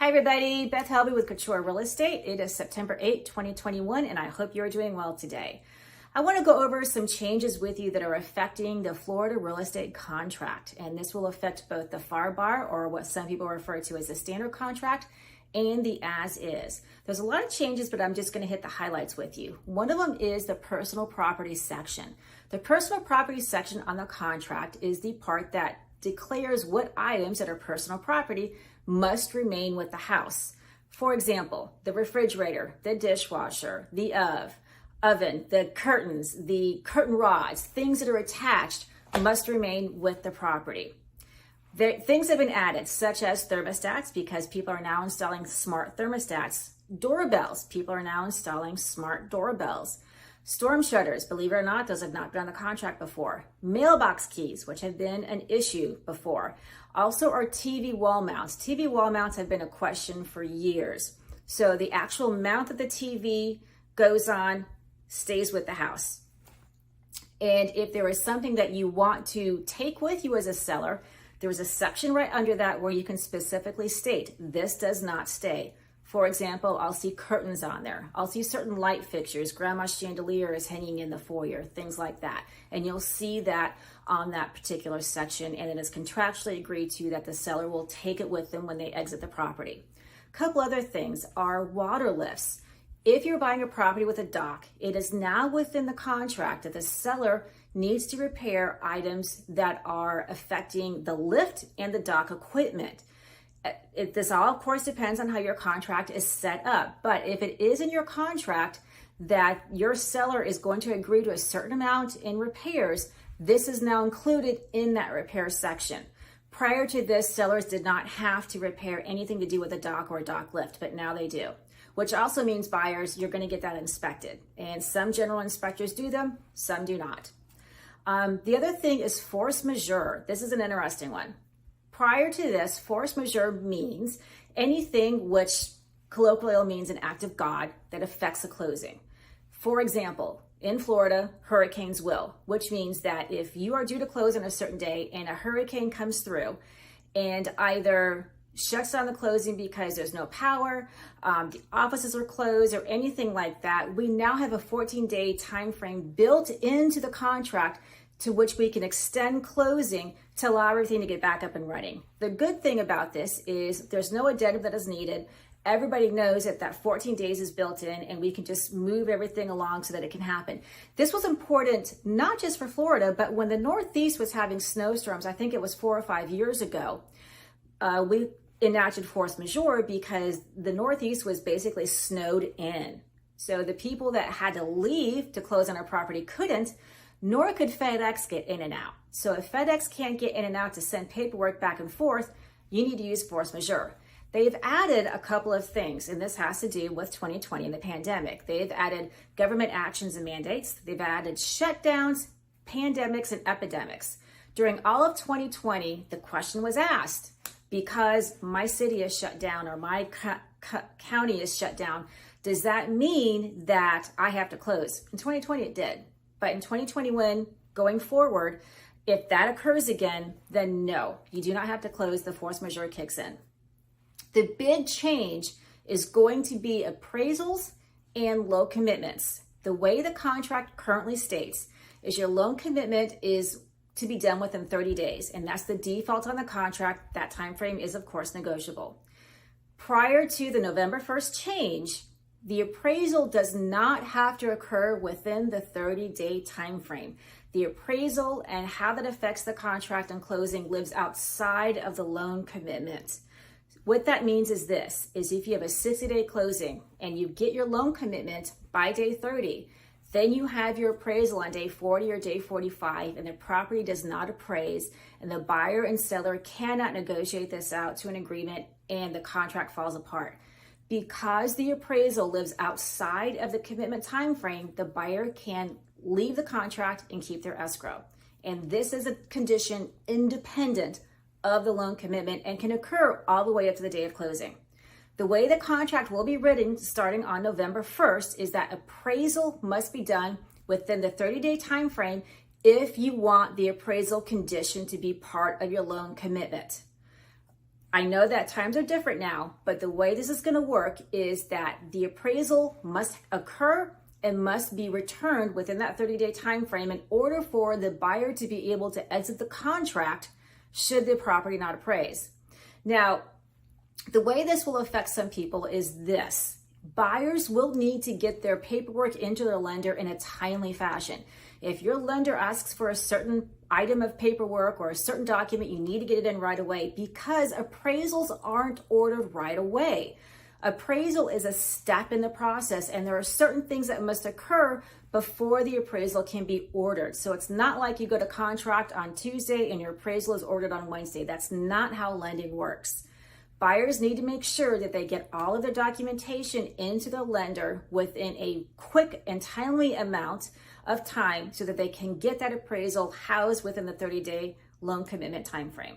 Hi everybody, Beth Helvey with Couture Real Estate. It is September 8, 2021, and I hope you're doing well today. I want to go over some changes with you that are affecting the Florida real estate contract, and this will affect both the FAR bar, or what some people refer to as the standard contract, and the as is. There's a lot of changes, but I'm just going to hit the highlights with you. One of them is the personal property section. The personal property section on the contract is the part that declares what items that are personal property must remain with the house. For example, the refrigerator, the dishwasher, the oven, the curtains, the curtain rods, things that are attached must remain with the property. Things have been added, such as thermostats, because people are now installing smart thermostats. Doorbells, people are now installing smart doorbells. Storm shutters, believe it or not, those have not been on the contract before. Mailbox keys, which have been an issue before. Also our TV wall mounts. TV wall mounts have been a question for years. So the actual mount that the TV goes on stays with the house. And if there is something that you want to take with you as a seller, there's a section right under that where you can specifically state, this does not stay. For example, I'll see curtains on there. I'll see certain light fixtures. Grandma's chandelier is hanging in the foyer, things like that. And you'll see that on that particular section, and it is contractually agreed to that the seller will take it with them when they exit the property. A couple other things are water lifts. If you're buying a property with a dock, it is now within the contract that the seller needs to repair items that are affecting the lift and the dock equipment. This all, of course, depends on how your contract is set up. But if it is in your contract that your seller is going to agree to a certain amount in repairs, this is now included in that repair section. Prior to this, sellers did not have to repair anything to do with a dock or a dock lift, but now they do. Which also means buyers, you're going to get that inspected. And some general inspectors do them, some do not. The other thing is force majeure. This is an interesting one. Prior to this, force majeure means anything which colloquially means an act of God that affects a closing. For example, in Florida, hurricanes will, which means that if you are due to close on a certain day and a hurricane comes through and either shuts down the closing because there's no power, the offices are closed, or anything like that, we now have a 14-day time frame built into the contract to which we can extend closing to allow everything to get back up and running. The good thing about this is there's no addendum that is needed. Everybody knows that that 14 days is built in, and we can just move everything along so that it can happen. This was important not just for Florida, but when the Northeast was having snowstorms, I think it was 4 or 5 years ago, we enacted force majeure because the Northeast was basically snowed in. So the people that had to leave to close on our property couldn't, nor could FedEx get in and out. So if FedEx can't get in and out to send paperwork back and forth, you need to use force majeure. They've added a couple of things, and this has to do with 2020 and the pandemic. They've added government actions and mandates. They've added shutdowns, pandemics, and epidemics. During all of 2020, the question was asked, because my city is shut down or my county is shut down, does that mean that I have to close? In 2020, it did. But in 2021, going forward, if that occurs again, then no, you do not have to close. The force majeure kicks in. The big change is going to be appraisals and loan commitments. The way the contract currently states is your loan commitment is to be done within 30 days, and that's the default on the contract. That time frame is, of course, negotiable. Prior to the November 1st change, the appraisal does not have to occur within the 30-day time frame. The appraisal and how that affects the contract and closing lives outside of the loan commitment. What that means is this, is if you have a 60-day closing and you get your loan commitment by day 30, then you have your appraisal on day 40 or day 45, and the property does not appraise, and the buyer and seller cannot negotiate this out to an agreement, and the contract falls apart. Because the appraisal lives outside of the commitment time frame, the buyer can leave the contract and keep their escrow. And this is a condition independent of the loan commitment and can occur all the way up to the day of closing. The way the contract will be written starting on November 1st is that appraisal must be done within the 30-day time frame if you want the appraisal condition to be part of your loan commitment. I know that times are different now, but the way this is going to work is that the appraisal must occur and must be returned within that 30-day time frame in order for the buyer to be able to exit the contract should the property not appraise. Now, the way this will affect some people is this. Buyers will need to get their paperwork into their lender in a timely fashion. If your lender asks for a certain item of paperwork or a certain document, you need to get it in right away because appraisals aren't ordered right away. Appraisal is a step in the process, and there are certain things that must occur before the appraisal can be ordered. So it's not like you go to contract on Tuesday and your appraisal is ordered on Wednesday. That's not how lending works. Buyers need to make sure that they get all of their documentation into the lender within a quick and timely amount of time so that they can get that appraisal housed within the 30-day loan commitment time frame.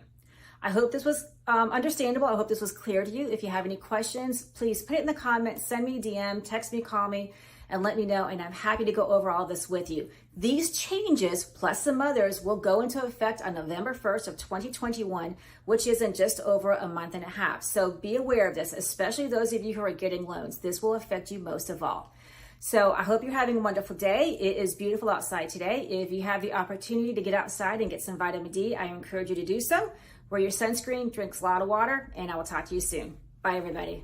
I hope this was understandable. I hope this was clear to you. If you have any questions, please put it in the comments, send me a DM, text me, call me, and let me know, and I'm happy to go over all this with you. These changes, plus some others, will go into effect on November 1st of 2021, which is in just over a month and a half. So be aware of this, especially those of you who are getting loans. This will affect you most of all. So I hope you're having a wonderful day. It is beautiful outside today. If you have the opportunity to get outside and get some vitamin D, I encourage you to do so. Wear your sunscreen, drink a lot of water, and I will talk to you soon. Bye, everybody.